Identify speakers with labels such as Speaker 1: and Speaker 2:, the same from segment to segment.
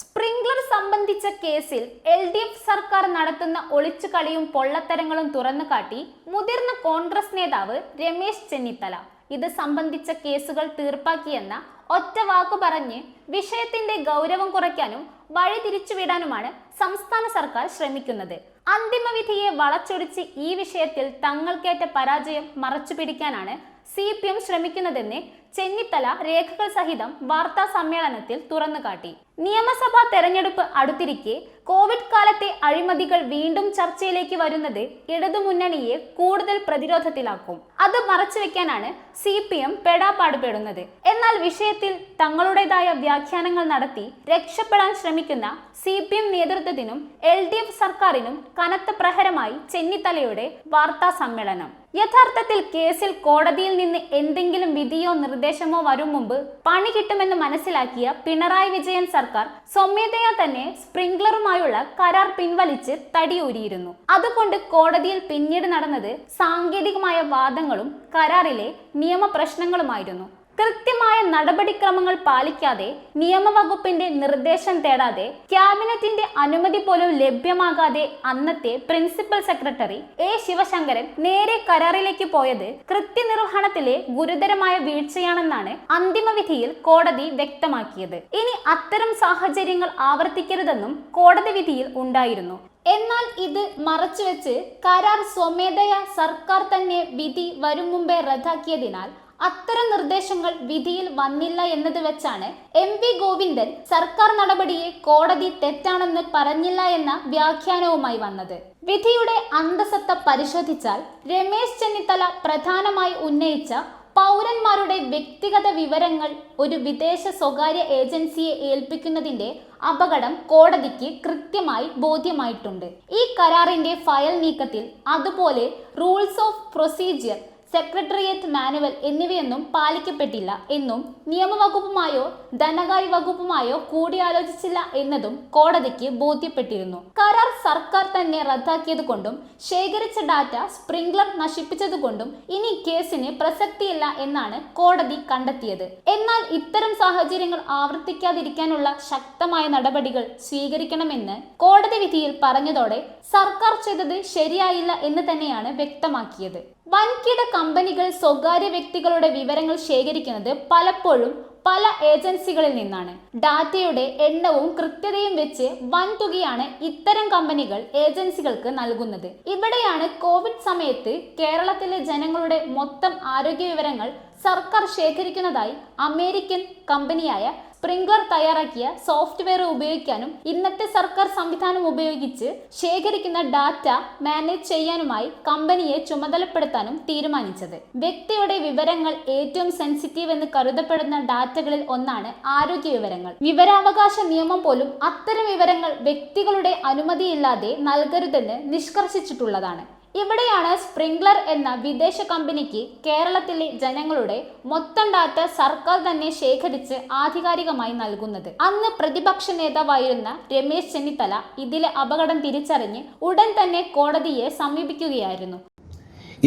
Speaker 1: Sprinkler സംബന്ധിച്ച കേസിൽ LDF സർക്കാർ നടത്തുന്ന ഒളിച്ചുകളിയും പൊള്ളത്തരങ്ങളും തുറന്നുകാട്ടി മുതിർന്ന കോൺഗ്രസ് നേതാവ് രമേശ് ചെന്നിത്തല. ഇത് സംബന്ധിച്ച കേസുകൾ തീർപ്പാക്കിയെന്ന ഒറ്റ വാക്കു പറഞ്ഞ് വിഷയത്തിന്റെ ഗൗരവം കുറയ്ക്കാനും വഴിതിരിച്ചുവിടാനുമാണ് സംസ്ഥാന സർക്കാർ ശ്രമിക്കുന്നത്. അന്തിമവിധിയെ വളച്ചൊടിച്ച് ഈ വിഷയത്തിൽ തങ്ങൾക്കേറ്റ പരാജയം മറച്ചുപിടിക്കാനാണ് CPM ശ്രമിക്കുന്നതെന്ന് ചെന്നിത്തല രേഖകൾ സഹിതം വാർത്താ സമ്മേളനത്തിൽ തുറന്നുകാട്ടി. നിയമസഭാ തെരഞ്ഞെടുപ്പ് അടുത്തിരിക്കെ കോവിഡ് കാലത്തെ അഴിമതികൾ വീണ്ടും ചർച്ചയിലേക്ക് വരുന്നത് ഇടതുമുന്നണിയെ കൂടുതൽ പ്രതിരോധത്തിലാക്കും. അത് മറച്ചുവെക്കാനാണ് CPM പെടാപ്പാടുപെടുന്നത്. എന്നാൽ വിഷയത്തിൽ തങ്ങളുടേതായ വ്യാഖ്യാനങ്ങൾ നടത്തി രക്ഷപ്പെടാൻ ശ്രമിക്കുന്ന CPM നേതൃത്വത്തിനും LDF സർക്കാരിനും കനത്ത പ്രഹരമായി ചെന്നിത്തലയുടെ വാർത്താ സമ്മേളനം. യഥാർത്ഥത്തിൽ കേസിൽ കോടതിയിൽ നിന്ന് എന്തെങ്കിലും വിധിയോ നിർദ്ദേശമോ വരും മുമ്പ് പണി കിട്ടുമെന്ന് മനസ്സിലാക്കിയ പിണറായി വിജയൻ സർക്കാർ സ്വമേധയാ തന്നെ സ്പ്രിംഗ്ലറുമായുള്ള കരാർ പിൻവലിച്ച് തടിയൂരിയിരുന്നു. അതുകൊണ്ട് കോടതിയിൽ പിന്നീട് നടന്നത് സാങ്കേതികമായ വാദങ്ങളും കരാറിലെ നിയമപ്രശ്നങ്ങളുമായിരുന്നു. കൃത്യമായ നടപടിക്രമങ്ങൾ പാലിക്കാതെ, നിയമവകുപ്പിന്റെ നിർദ്ദേശം തേടാതെ, ക്യാബിനറ്റിന്റെ അനുമതി പോലും ലഭ്യമാകാതെ അന്നത്തെ പ്രിൻസിപ്പൽ സെക്രട്ടറി ശിവശങ്കരൻ നേരെ കരാറിലേക്ക് പോയത് കൃത്യനിർവഹണത്തിലെ ഗുരുതരമായ വീഴ്ചയാണെന്നാണ് അന്തിമവിധിയിൽ കോടതി വ്യക്തമാക്കിയത്. ഇനി അത്തരം സാഹചര്യങ്ങൾ ആവർത്തിക്കരുതെന്നും കോടതി വിധിയിൽ ഉണ്ടായിരുന്നു. എന്നാൽ ഇത് മറച്ചുവെച്ച് കരാർ സ്വമേധയാ സർക്കാർ തന്നെ വിധി വരും മുമ്പേ റദ്ദാക്കിയതിനാൽ അത്തരം നിർദ്ദേശങ്ങൾ വിധിയിൽ വന്നില്ല എന്നത് വെച്ചാണ് MV ഗോവിന്ദൻ സർക്കാർ നടപടിയെ കോടതി തെറ്റാണെന്ന് പറഞ്ഞില്ല എന്ന വ്യാഖ്യാനവുമായി വന്നത്. വിധിയുടെ അന്തസത്ത പരിശോധിച്ചാൽ രമേശ് ചെന്നിത്തല പ്രധാനമായി ഉന്നയിച്ച പൗരന്മാരുടെ വ്യക്തിഗത വിവരങ്ങൾ ഒരു വിദേശ സ്വകാര്യ ഏജൻസിയെ ഏൽപ്പിക്കുന്നതിന്റെ അപകടം കോടതിക്ക് കൃത്യമായി ബോധ്യമായിട്ടുണ്ട്. ഈ കരാറിന്റെ ഫയൽ നീക്കത്തിൽ അതുപോലെ rules of procedure, secretariat manual എന്നിവയൊന്നും പാലിക്കപ്പെട്ടില്ല എന്നും നിയമവകുപ്പുമായോ ധനകാര്യ വകുപ്പുമായോ കൂടിയാലോചിച്ചില്ല എന്നതും കോടതിക്ക് ബോധ്യപ്പെട്ടിരുന്നു. കരാർ സർക്കാർ തന്നെ റദ്ദാക്കിയതുകൊണ്ടും ശേഖരിച്ച ഡാറ്റ സ്പ്രിംഗ്ലർ നശിപ്പിച്ചതുകൊണ്ടും ഇനി കേസിന് പ്രസക്തിയില്ല എന്നാണ് കോടതി കണ്ടെത്തിയത്. എന്നാൽ ഇത്തരം സാഹചര്യങ്ങൾ ആവർത്തിക്കാതിരിക്കാനുള്ള ശക്തമായ നടപടികൾ സ്വീകരിക്കണമെന്ന് കോടതി വിധിയിൽ പറഞ്ഞതോടെ സർക്കാർ ചെയ്തത് ശരിയായില്ല എന്ന് തന്നെയാണ് വ്യക്തമാക്കിയത്. വൻകിട കമ്പനികൾ സ്വകാര്യ വ്യക്തികളുടെ വിവരങ്ങൾ ശേഖരിക്കുന്നത് പലപ്പോഴും പല ഏജൻസികളിൽ നിന്നാണ്. ഡാറ്റയുടെ എണ്ണവും കൃത്യതയും വെച്ച് വൻതുകയാണ് ഇത്തരം കമ്പനികൾ ഏജൻസികൾക്ക് നൽകുന്നത്. ഇവിടെയാണ് കോവിഡ് സമയത്ത് കേരളത്തിലെ ജനങ്ങളുടെ മൊത്തം ആരോഗ്യ വിവരങ്ങൾ സർക്കാർ ശേഖരിക്കുന്നതായി അമേരിക്കൻ കമ്പനിയായ സ്പ്രിംഗ്ലർ തയ്യാറാക്കിയ സോഫ്റ്റ്വെയർ ഉപയോഗിക്കാനും ഇന്നത്തെ സർക്കാർ സംവിധാനം ഉപയോഗിച്ച് ശേഖരിക്കുന്ന ഡാറ്റ മാനേജ് ചെയ്യാനുമായി കമ്പനിയെ ചുമതലപ്പെടുത്താനും തീരുമാനിച്ചത്. വ്യക്തിയുടെ വിവരങ്ങൾ ഏറ്റവും സെൻസിറ്റീവ് എന്ന് കരുതപ്പെടുന്ന ഡാറ്റകളിൽ ഒന്നാണ് ആരോഗ്യ വിവരങ്ങൾ. വിവരാവകാശ നിയമം പോലും അത്തരം വിവരങ്ങൾ വ്യക്തികളുടെ അനുമതിയില്ലാതെ നൽകരുതെന്ന് നിഷ്കർഷിച്ചിട്ടുള്ളതാണ്. ഇവിടെയാണ് സ്പ്രിംഗ്ലർ എന്ന വിദേശ കമ്പനിക്ക് കേരളത്തിലെ ജനങ്ങളുടെ മൊത്തം ഡാറ്റ സർക്കാർ തന്നെ ശേഖരിച്ച് ആധികാരികമായി നൽകുന്നത്. അന്ന് പ്രതിപക്ഷ നേതാവായിരുന്ന രമേശ് ചെന്നിത്തല ഇതിലെ അപകടം തിരിച്ചറിഞ്ഞ് ഉടൻ തന്നെ കോടതിയെ സമീപിക്കുകയായിരുന്നു.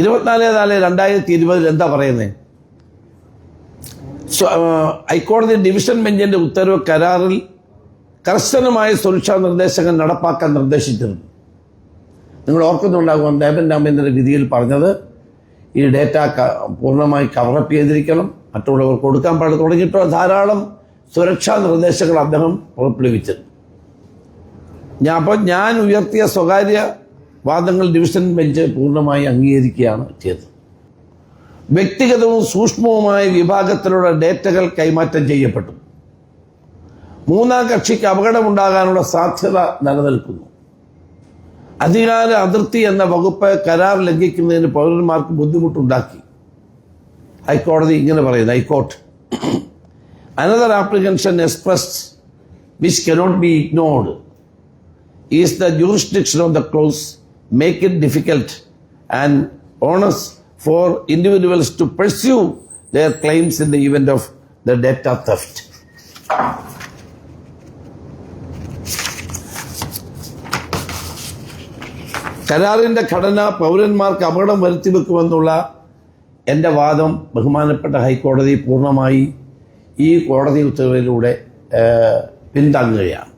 Speaker 2: 24/4/2020 എന്താ പറയുന്നത്? ഹൈക്കോടതി ഡിവിഷൻ ബെഞ്ചിന്റെ ഉത്തരവ് കരാറിൽ കർശനമായ സുരക്ഷാ നിർദ്ദേശങ്ങൾ നടപ്പാക്കാൻ നിർദ്ദേശിച്ചിരുന്നു. നിങ്ങൾ ഓർക്കുന്നുണ്ടാകും, ദേവൻ രാമേന്ദ്രന്റെ വിധിയിൽ പറഞ്ഞത് ഈ ഡേറ്റ പൂർണ്ണമായി കവറപ്പ് ചെയ്തിരിക്കണം, മറ്റുള്ളവർ കൊടുക്കാൻ പാടില്ല തുടങ്ങിയിട്ടുള്ള ധാരാളം സുരക്ഷാ നിർദ്ദേശങ്ങൾ അദ്ദേഹം പുറപ്പെടുവിച്ചിരുന്നു. ഞാൻ ഉയർത്തിയ സ്വകാര്യ വാദങ്ങൾ ഡിവിഷൻ ബെഞ്ച് പൂർണ്ണമായി അംഗീകരിക്കുകയാണ് ചെയ്തത്. വ്യക്തിഗതവും സൂക്ഷ്മവുമായ വിഭാഗത്തിലുള്ള ഡേറ്റകൾ കൈമാറ്റം ചെയ്യപ്പെട്ടു. മൂന്നാം കക്ഷിക്ക് അപകടമുണ്ടാകാനുള്ള സാധ്യത നിലനിൽക്കുന്നു. അധികാര അതിർത്തി എന്ന വകുപ്പ് കരാർ ലംഘിക്കുന്നതിന് പൗരന്മാർക്ക് ബുദ്ധിമുട്ടുണ്ടാക്കി. ഹൈക്കോടതി ഇങ്ങനെ പറയുന്നു, high court another apprehension expressed which cannot be ignored is the jurisdiction of the clause make it difficult and onus for individuals to pursue their claims in the event of the data theft. കരാറിന്റെ ഘടന പൗരന്മാർക്ക് അപകടം വരുത്തിവെക്കുമെന്നുള്ള എൻ്റെ വാദം ബഹുമാനപ്പെട്ട ഹൈക്കോടതി പൂർണ്ണമായി ഈ കോടതി ഉത്തരവിലൂടെ പിന്താങ്ങുകയാണ്.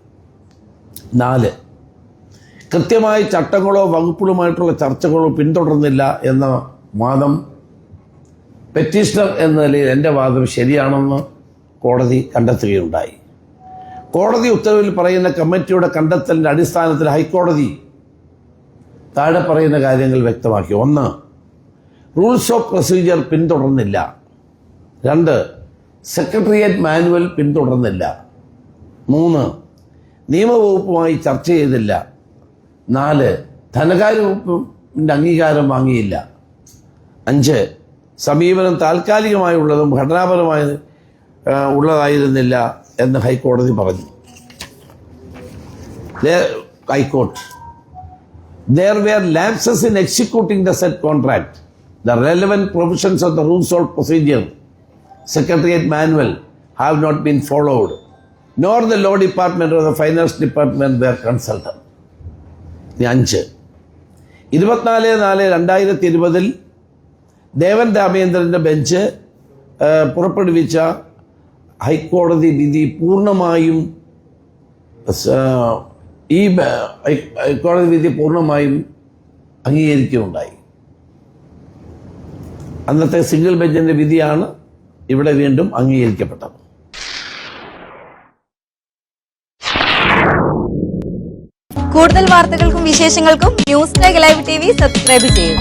Speaker 2: 4, കൃത്യമായി ചട്ടങ്ങളോ വകുപ്പുകളുമായിട്ടുള്ള ചർച്ചകളോ പിന്തുടർന്നില്ല എന്ന വാദം പെറ്റീഷണർ എന്ന നിലയിൽ എൻ്റെ വാദം ശരിയാണെന്ന് കോടതി കണ്ടെത്തുകയുണ്ടായി. കോടതി ഉത്തരവിൽ പറയുന്ന കമ്മിറ്റിയുടെ കണ്ടെത്തലിൻ്റെ അടിസ്ഥാനത്തിൽ ഹൈക്കോടതി താഴെ പറയുന്ന കാര്യങ്ങൾ വ്യക്തമാക്കി. 1, റൂൾസ് ഓഫ് പ്രൊസീജിയർ പിന്തുടർന്നില്ല. 2, സെക്രട്ടേറിയറ്റ് മാനുവൽ പിന്തുടർന്നില്ല. 3, നിയമവകുപ്പുമായി ചർച്ച ചെയ്തില്ല. 4, ധനകാര്യ വകുപ്പിൻ്റെ അംഗീകാരം വാങ്ങിയില്ല. 5, സമീപനം താൽക്കാലികമായുള്ളതും ഘടനാപരമായ ഉള്ളതായിരുന്നില്ല എന്ന് ഹൈക്കോടതി പറഞ്ഞു. High court there were lapses in executing the said contract. The relevant provisions of the rules of procedure, Secretariat manual, have not been followed, nor the law department or the finance department were consulted. 5, 24/4/2020 Devan രാമേന്ദ്രൻ്റെ bench പുറപ്പെടുവിച്ച ഹൈക്കോടതി വിധി പൂർണ്ണമായും ഹൈക്കോടതി വിധി പൂർണ്ണമായും അംഗീകരിക്കുകയുണ്ടായി. അന്നത്തെ single ബെഞ്ചിന്റെ വിധിയാണ് ഇവിടെ വീണ്ടും അംഗീകരിക്കപ്പെട്ടത്.
Speaker 3: കൂടുതൽ വാർത്തകൾക്കും വിശേഷങ്ങൾക്കും ന്യൂസ് ടൈഗ് ലൈവ് TV സബ്സ്ക്രൈബ് ചെയ്യുക.